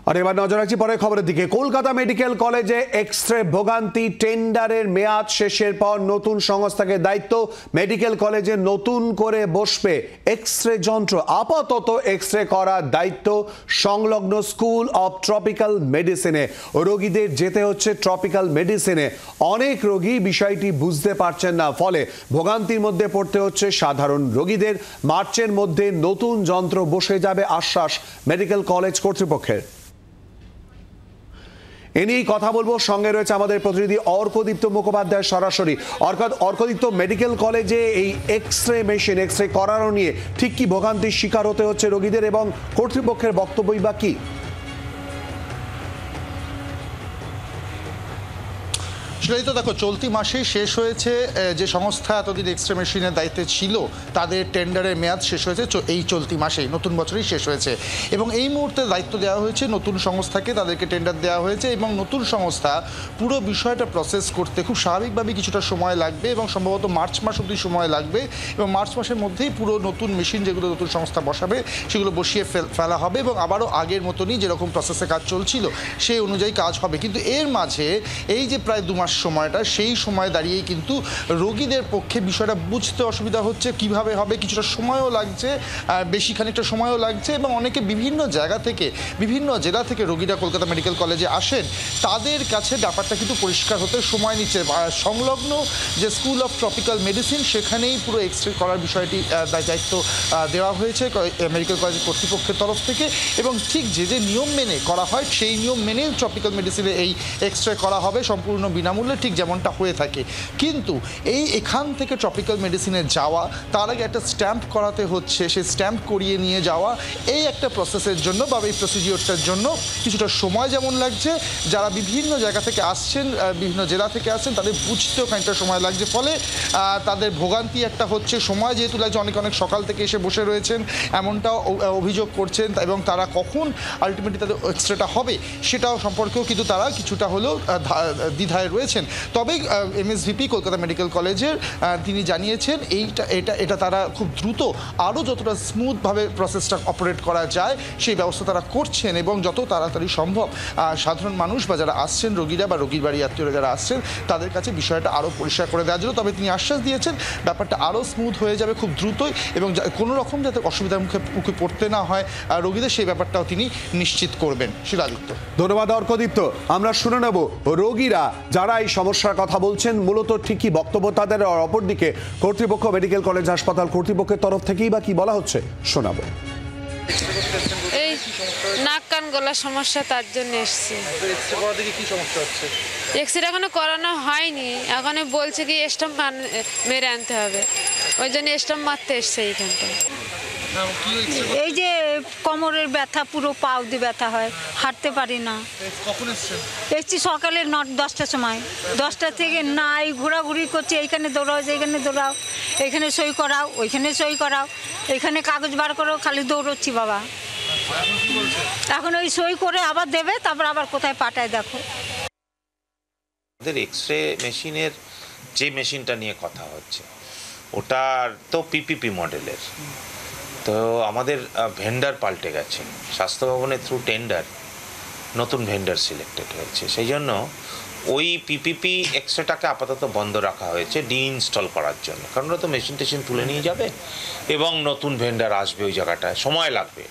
আর এবার নজর রাখছি পরের খবরের দিকে। কলকাতা মেডিকেল কলেজে এক্স-রে ভোগান্তি, টেন্ডারের মেয়াদ শেষের পর নতুন সংস্থাকে দায়িত্ব। মেডিকেল কলেজে নতুন করে বসবে এক্স-রে যন্ত্র। আপাতত এক্স-রে করার দায়িত্ব সংলগ্ন স্কুল অব ট্রপিক্যাল মেডিসিনে। রোগীদের যেতে হচ্ছে ট্রপিক্যাল মেডিসিনে। অনেক রোগী বিষয়টি বুঝতে পারছেন না, ফলে ভোগান্তির মধ্যে পড়তে হচ্ছে সাধারণ রোগীদের। মার্চের মধ্যে নতুন যন্ত্র বসে যাবে আশ্বাস মেডিকেল কলেজ কর্তৃপক্ষের। এ নিয়েই কথা বলবো, সঙ্গে রয়েছে আমাদের প্রতিনিধি অর্কদীপ্ত মুখোপাধ্যায় সরাসরি। অর্কদীপ্ত, মেডিকেল কলেজে এই এক্স-রে মেশিন, এক্স-রে করানো নিয়ে ঠিক কি ভোগান্তির শিকার হতে হচ্ছে রোগীদের এবং কর্তৃপক্ষের বক্তব্যই বা কি? সেটাই তো দেখো, চলতি মাসেই শেষ হয়েছে যে সংস্থা এতদিন এক্স-রে মেশিনের দায়িত্বে ছিল তাদের টেন্ডারের মেয়াদ শেষ হয়েছে এই চলতি মাসেই, নতুন বছরেই শেষ হয়েছে। এবং এই মুহূর্তে দায়িত্ব দেওয়া হয়েছে নতুন সংস্থাকে, তাদেরকে টেন্ডার দেওয়া হয়েছে এবং নতুন সংস্থা পুরো বিষয়টা প্রসেস করতে খুব স্বাভাবিকভাবেই কিছুটা সময় লাগবে এবং সম্ভবত মার্চ মাস অবধি সময় লাগবে। এবং মার্চ মাসের মধ্যেই পুরো নতুন মেশিন যেগুলো নতুন সংস্থা বসাবে সেগুলো বসিয়ে ফেলা হবে এবং আবারও আগের মতনই যেরকম প্রসেসে কাজ চলছিল সেই অনুযায়ী কাজ হবে। কিন্তু এর মাঝে এই যে প্রায় 2 মাস সময়টা, সেই সময় দাঁড়িয়েই কিন্তু রোগীদের পক্ষে বিষয়টা বুঝতে অসুবিধা হচ্ছে, কিভাবে হবে, কিছুটা সময়ও লাগছে, বেশি খানিকটা সময়ও লাগছে। এবং অনেকে বিভিন্ন জায়গা থেকে, বিভিন্ন জেলা থেকে রোগীরা কলকাতা মেডিকেল কলেজে আসেন, তাদের কাছে ব্যাপারটা কিন্তু পরিষ্কার হতে সময় নিচ্ছে। সংলগ্ন যে স্কুল অফ ট্রপিক্যাল মেডিসিন, সেখানেই পুরো এক্স-রে করার বিষয়টি দায়িত্ব দেওয়া হয়েছে মেডিকেল কলেজ কর্তৃপক্ষের তরফ থেকে। এবং ঠিক যে যে নিয়ম মেনে করা হয় সেই নিয়ম মেনেই ট্রপিক্যাল মেডিসিনে এই এক্স-রে করা হবে সম্পূর্ণ বিনামূল্যে, ঠিক যেমনটা হয়ে থাকে। কিন্তু এখান থেকে ট্রপিক্যাল মেডিসিনে যাওয়া, তার আগে একটা স্ট্যাম্প করাতে হচ্ছে, সেই স্ট্যাম্প করিয়ে নিয়ে যাওয়া, এই একটা প্রসেসের জন্য বা এই প্রসিডিওরটার জন্য কিছুটা সময় যেমন লাগছে, যারা বিভিন্ন জায়গা থেকে আসছেন, বিভিন্ন জেলা থেকে আসছেন, তাদের বুঝতেও খানিকটা সময় লাগছে। ফলে তাদের ভোগান্তি একটা হচ্ছে, সময় যেহেতু লাগছে, অনেক সকাল থেকে এসে বসে রয়েছেন এমনটাও অভিযোগ করছেন। এবং তারা কখন আলটিমেটলি তাদের এক্সরেটা হবে সেটাও সম্পর্কেও কিন্তু তারা কিছুটা হলেও দ্বিধায় রয়েছেন। তবে এমএসভিপি কলকাতা মেডিকেল কলেজের তিনি জানিয়েছেন এটা তারা খুব দ্রুত আরও যতটা স্মুথভাবে প্রসেসটা অপারেট করা যায় সেই ব্যবস্থা তারা করছেন এবং যত তাড়াতাড়ি সম্ভব সাধারণ মানুষ বা যারা আসছেন রোগীরা বা রোগীর বাড়ি আত্মীয়রা যারা আসছেন তাদের কাছে বিষয়টা আরও পরিষ্কার করে দেওয়ার জন্য। তবে তিনি আশ্বাস দিয়েছেন ব্যাপারটা আরও স্মুথ হয়ে যাবে খুব দ্রুতই এবং কোনো রকম যাতে অসুবিধার মুখে পড়তে না হয় রোগীদের, সেই ব্যাপারটাও তিনি নিশ্চিত করবেন। শিলাদিত্য, ধন্যবাদ অর্কদীপ্ত। আমরা শুনে নেব রোগীরা যারা এই সমস্যার কথা বলছেন মূলত ঠিকই বক্তব্য তাদের, আর অপরদিকে কর্তৃপক্ষ মেডিকেল কলেজ হাসপাতাল কর্তৃপক্ষের তরফ থেকেই বা কি বলা হচ্ছে শোনাবো। এই নাক কান গলার সমস্যা, তার জন্য এসছি। এক্সরে এখনো করানো হয়নি, এখন বলছে কি স্টাম্প মেরে আনতে হবে, ওই জন্য স্টাম্প মারতে এসছে এইখানটা। এই যে কোমরের ব্যথা, পুরো পাও দিয়ে ব্যথা হয়, হাঁটতে পারি না। এসছি সকালে 9-10টার সময়, 10টা থেকে নাই ঘোরাঘুরি করছি, এইখানে দৌড়াও, এইখানে দৌড়াও, এইখানে সই করাও, ওইখানে সই করাও, এইখানে কাগজ বার করো, খালি দৌড়চ্ছি বাবা। এখন ওই সই করে আবার দেবে, তারপর আবার কোথায় পাঠায় দেখো। আমাদের এক্সরে মেশিনের যে মেশিনটা নিয়ে কথা হচ্ছে ওটার তো পিপিপি মডেলের, তো আমাদের ভেন্ডার পাল্টে গেছে, স্বাস্থ্য ভবনের থ্রু টেন্ডার নতুন ভেন্ডার সিলেক্টেড হয়েছে, সেই জন্য ওই পিপিপি এক্সরেটাকে আপাতত বন্ধ রাখা হয়েছে ডিইনস্টল করার জন্য। কারণ ওরা তো মেশিন টেশিন তুলে নিয়ে যাবে এবং নতুন ভেন্ডার আসবে ওই জায়গাটায়, সময় লাগবে।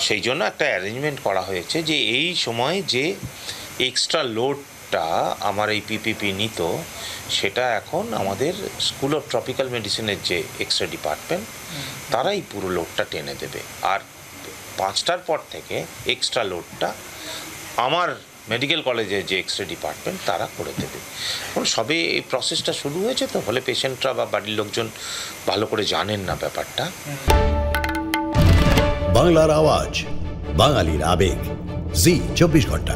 সেই জন্য একটা অ্যারেঞ্জমেন্ট করা হয়েছে যে এই সময় যে এক্সট্রা লোডটা আমার এই পিপিপি নিত সেটা এখন আমাদের স্কুল অফ ট্রপিক্যাল মেডিসিনের যে এক্সরে ডিপার্টমেন্ট তারাই পুরো লোডটা টেনে দেবে। আর 5টার পর থেকে এক্সট্রা লোডটা আমার মেডিকেল কলেজের যে এক্সরে ডিপার্টমেন্ট তারা করে দেবে। এখন সবে এই প্রসেসটা শুরু হয়েছে, তো ফলে পেশেন্টরা বা বাড়ির লোকজন ভালো করে জানেন না ব্যাপারটা। বাংলার আওয়াজ, বাঙালির আবেগ, জি 24 ঘন্টা।